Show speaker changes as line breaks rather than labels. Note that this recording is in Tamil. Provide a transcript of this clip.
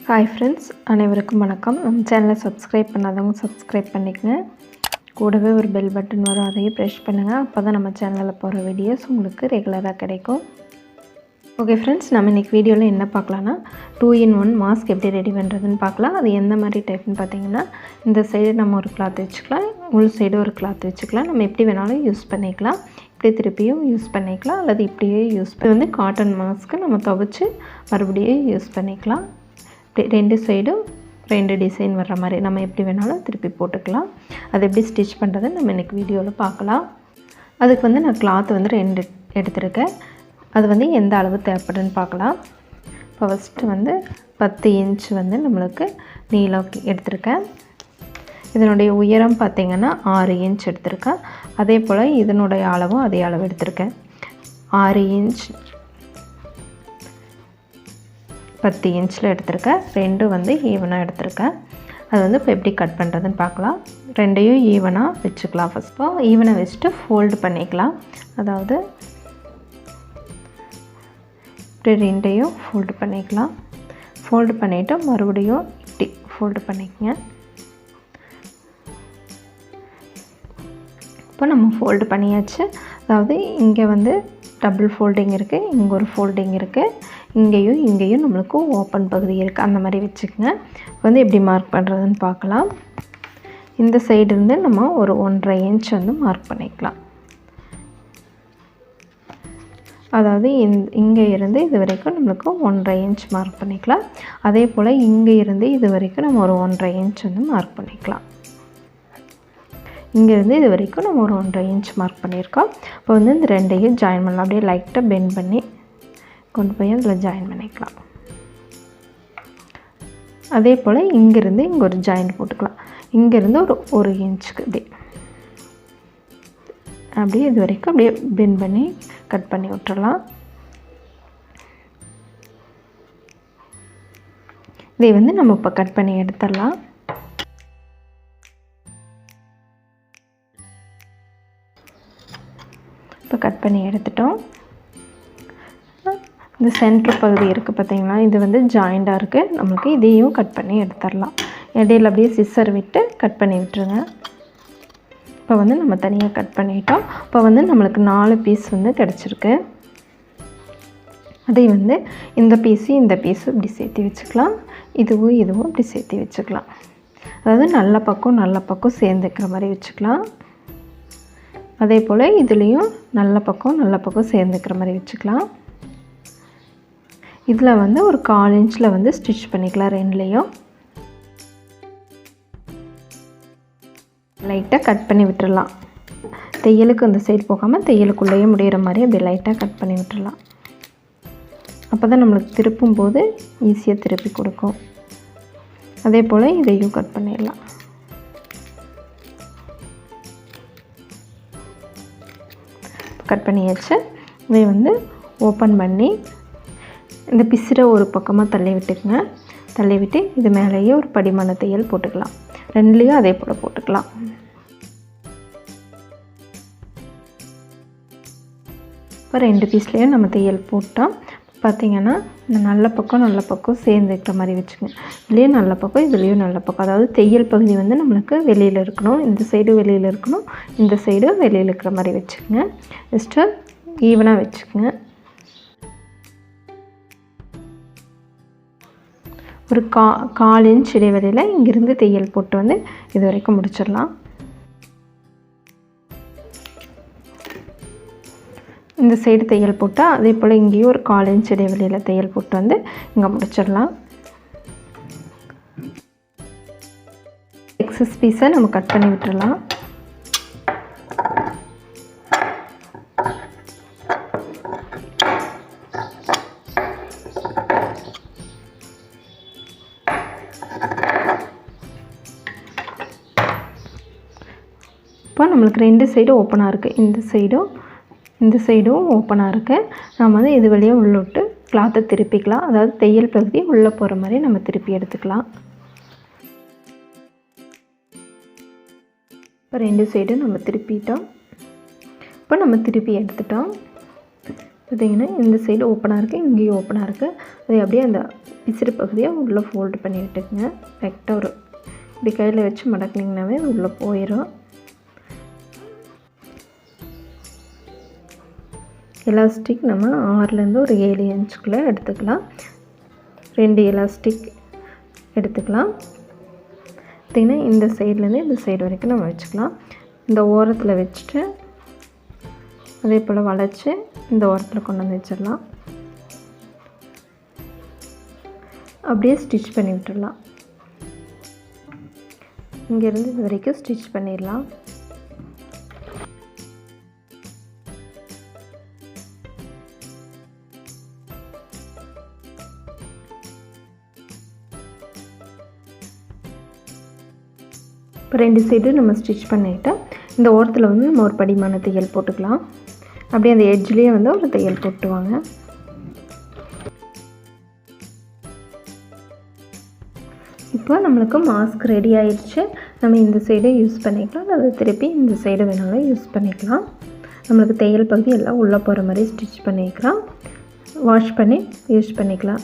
ஹாய் ஃப்ரெண்ட்ஸ், அனைவருக்கும் வணக்கம். நம்ம சேனலை சப்ஸ்கிரைப் பண்ணாதவங்க சப்ஸ்கிரைப் பண்ணிக்கங்க. கூடவே ஒரு பெல் பட்டன் வரும், அதையும் ப்ரெஸ் பண்ணுங்கள். அப்போ தான் நம்ம சேனலில் போகிற வீடியோஸ் உங்களுக்கு ரெகுலராக கிடைக்கும். ஓகே ஃப்ரெண்ட்ஸ், நம்ம இன்றைக்கி வீடியோவில் என்ன பார்க்கலான்னா 2-in-1 மாஸ்க் எப்படி ரெடி பண்ணுறதுன்னு பார்க்கலாம். அது எந்த மாதிரி டைப்னு பார்த்தீங்கன்னா, இந்த சைடு நம்ம ஒரு கிளாத் வச்சுக்கலாம், உள் சைடு ஒரு கிளாத் வச்சுக்கலாம். நம்ம எப்படி வேணாலும் யூஸ் பண்ணிக்கலாம். இப்படி திருப்பியும் யூஸ் பண்ணிக்கலாம், அல்லது இப்படியே யூஸ் பண்ணி வந்து காட்டன் மாஸ்க்கு நம்ம துவைச்சி மறுபடியும் யூஸ் பண்ணிக்கலாம். இப்படி ரெண்டு சைடும் ரெண்டு டிசைன் வர்ற மாதிரி நம்ம எப்படி வேணாலும் திருப்பி போட்டுக்கலாம். அது எப்படி ஸ்டிச் பண்ணுறது நம்ம இன்றைக்கி வீடியோவில் பார்க்கலாம். அதுக்கு வந்து நான் கிளாத் வந்து 2 எடுத்திருக்கேன். அது வந்து எந்த அளவு தேவைப்படுன்னு பார்க்கலாம். இப்போ ஃபஸ்ட்டு வந்து 10 இன்ச் வந்து நம்மளுக்கு நீளம் எடுத்திருக்கேன். இதனுடைய உயரம் பார்த்திங்கன்னா 6 இன்ச் எடுத்திருக்கேன். அதே போல் இதனுடைய அளவும் அதே அளவு எடுத்திருக்கேன். 6 இன்ச் 10 இன்ச்சில் எடுத்திருக்கேன். 2 வந்து ஈவனாக எடுத்திருக்கேன். அது வந்து இப்போ எப்படி கட் பண்ணுறதுன்னு பார்க்கலாம். 2ஐயும் ஈவனாக வச்சுக்கலாம். ஃபஸ்ட்டு ஈவனாக வச்சுட்டு ஃபோல்டு பண்ணிக்கலாம். அதாவது இப்படி 2ஐயும் ஃபோல்டு பண்ணிக்கலாம். ஃபோல்டு பண்ணிவிட்டு மறுபடியும் இப்படி ஃபோல்டு பண்ணிக்கங்க. இப்போ நம்ம ஃபோல்டு பண்ணியாச்சு. அதாவது இங்கே வந்து டபுள் ஃபோல்டிங் இருக்குது, இங்கே ஒரு ஃபோல்டிங் இருக்குது, இங்கேயும் நம்மளுக்கு ஓப்பன் பகுதி இருக்குது. அந்த மாதிரி வச்சுக்கோங்க. வந்து எப்படி மார்க் பண்ணுறதுன்னு பார்க்கலாம். இந்த சைடுலேருந்து நம்ம ஒரு 1.5 இன்ச் வந்து மார்க் பண்ணிக்கலாம். அதாவது இங்கே இருந்து இது வரைக்கும் நம்மளுக்கு 1.5 இன்ச் மார்க் பண்ணிக்கலாம். அதே போல் இங்கே இருந்து இது வரைக்கும் நம்ம ஒரு 1.5 இன்ச் வந்து மார்க் பண்ணிக்கலாம். இங்கேருந்து இது வரைக்கும் நம்ம ஒரு 1.5 இன்ச் மார்க் பண்ணியிருக்கோம். இப்போ வந்து இந்த 2ஐயும் ஜாயின் பண்ணலாம். அப்படியே லைட்டாக பெண்ட் பண்ணி கொண்டு போய் அதில் ஜாயின் பண்ணிக்கலாம். அதே போல் இங்கேருந்து இங்கே ஒரு ஜாயிண்ட் போட்டுக்கலாம். இங்கேருந்து ஒரு 1 இன்ச்சுக்கு அப்படியே இது வரைக்கும் அப்படியே பெண்ட் பண்ணி கட் பண்ணி விட்டுறலாம். இதை வந்து நம்ம இப்போ கட் பண்ணி எடுத்துடலாம். இப்போ கட் பண்ணி எடுத்துட்டோம். இந்த சென்ட்ரு பகுதி இருக்குது பார்த்திங்களா, இது வந்து ஜாயிண்டாக இருக்குது. நம்மளுக்கு இதையும் கட் பண்ணி எடுத்துடலாம். இடையில அப்படியே சிசர் விட்டு கட் பண்ணி விட்டுருங்க. இப்போ வந்து நம்ம தனியாக கட் பண்ணிட்டோம். இப்போ வந்து நம்மளுக்கு 4 பீஸ் வந்து கிடச்சிருக்கு. அதை வந்து இந்த பீஸும் இப்படி சேர்த்து வச்சுக்கலாம். இதுவும் இப்படி சேர்த்து வச்சுக்கலாம். அதாவது நல்ல பக்கம் சேர்ந்துக்கிற மாதிரி வச்சுக்கலாம். அதே போல் இதுலேயும் நல்ல பக்கம் சேர்ந்துக்கிற மாதிரி வச்சுக்கலாம். இதில் வந்து ஒரு 1/4 இன்ச்சில் வந்து ஸ்டிச் பண்ணிக்கலாம். 2லேயும் லைட்டாக கட் பண்ணி விட்டுடலாம். தையலுக்கு அந்த சைடு போகாமல் தையலுக்குள்ளேயே முடிகிற மாதிரி அப்படி லைட்டாக கட் பண்ணி விட்டுடலாம். அப்போ தான் நம்மளுக்கு திருப்பும் போது ஈஸியாக திருப்பி கொடுக்கும். அதே போல் இதையும் கட் பண்ணிடலாம். கட் பண்ணியாச்சு. இதை வந்து ஓப்பன் பண்ணி இந்த பிசிற ஒரு பக்கமாக தள்ளி விட்டுக்குங்க. தள்ளி விட்டு இது மேலேயே ஒரு படிமான தையல் போட்டுக்கலாம். 2லேயும் அதே போல் போட்டுக்கலாம். இப்போ 2 பீஸ்லேயும் நம்ம தையல் போட்டோம். பார்த்திங்கன்னா இந்த நல்ல பக்கம் சேர்ந்துக்கிற மாதிரி வச்சுக்கோங்க. இதுலேயும் நல்ல பக்கம், இதுலேயும் நல்ல பக்கம். அதாவது தையல் பகுதி வந்து நம்மளுக்கு வெளியில் இருக்கணும். இந்த சைடு வெளியில் இருக்கணும், இந்த சைடு வெளியில் இருக்கிற மாதிரி வச்சுக்கோங்க. ஜஸ்ட்டு ஈவனாக வச்சுக்கோங்க. ஒரு 1/4 இன்ச் இடைவெளியில் இங்கேருந்து தையல் போட்டு வந்து இது வரைக்கும் முடிச்சிடலாம். இந்த சைடு தையல் போட்டால் அதே போல் இங்கேயும் ஒரு 1/4 இன்ச் இடைவெளியில் தையல் போட்டு வந்து இங்கே முடிச்சிடலாம். எக்ஸஸ் பீஸை நம்ம கட் பண்ணி விட்டுடலாம். இப்போ நம்மளுக்கு 2 சைடும் ஓப்பனாக இருக்குது. இந்த சைடும் ஓப்பனாக இருக்குது. நம்ம வந்து இது வழியாக உள்ள விட்டு கிளாத்தை திருப்பிக்கலாம். அதாவது தையல் பகுதி உள்ளே போகிற மாதிரி நம்ம திருப்பி எடுத்துக்கலாம். இப்போ 2 சைடும் நம்ம திருப்பிட்டோம். இப்போ நம்ம திருப்பி எடுத்துட்டோம். பார்த்திங்கன்னா இந்த சைடு ஓப்பனாக இருக்குது, இங்கேயும் ஓப்பனாக இருக்குது. அதை அப்படியே அந்த விசிறு பகுதியை உள்ளே ஃபோல்டு பண்ணி விட்டுக்குங்க. கரெக்டாக ஒரு இப்படி கையில் வச்சு மடக்குனிங்கனாவே உள்ளே போயிடும். எலாஸ்டிக் நம்ம 6லேருந்து ஒரு 7 இன்ச்சுக்குள்ளே எடுத்துக்கலாம். 2 எலாஸ்டிக் எடுத்துக்கலாம். பார்த்திங்கன்னா இந்த சைட்லேருந்து இந்த சைடு வரைக்கும் நம்ம வச்சுக்கலாம். இந்த ஓரத்தில் வச்சுட்டு அதே போல் வளைச்சி இந்த ஓரத்தில் கொண்டு வந்து வச்சிடலாம். அப்படியே ஸ்டிச் பண்ணி விட்டுடலாம். இங்கேருந்து இது வரைக்கும் ஸ்டிச் பண்ணிடலாம். இப்போ 2 சைடு நம்ம ஸ்டிச் பண்ணிவிட்டு இந்த ஓரத்தில் வந்து நம்ம ஒரு படிமான தையல் போட்டுக்கலாம். அப்படியே அந்த எட்ஜ்லேயே வந்து ஒரு தையல் போட்டுவாங்க. இப்போ நம்மளுக்கு மாஸ்க் ரெடி ஆயிடுச்சு. நம்ம இந்த சைடை யூஸ் பண்ணிக்கலாம், அதை திருப்பி இந்த சைடு வேணாலும் யூஸ் பண்ணிக்கலாம். நம்மளுக்கு தையல் பகுதி எல்லாம் உள்ளே போகிற மாதிரி ஸ்டிச் பண்ணிக்கலாம். வாஷ் பண்ணி யூஸ் பண்ணிக்கலாம்.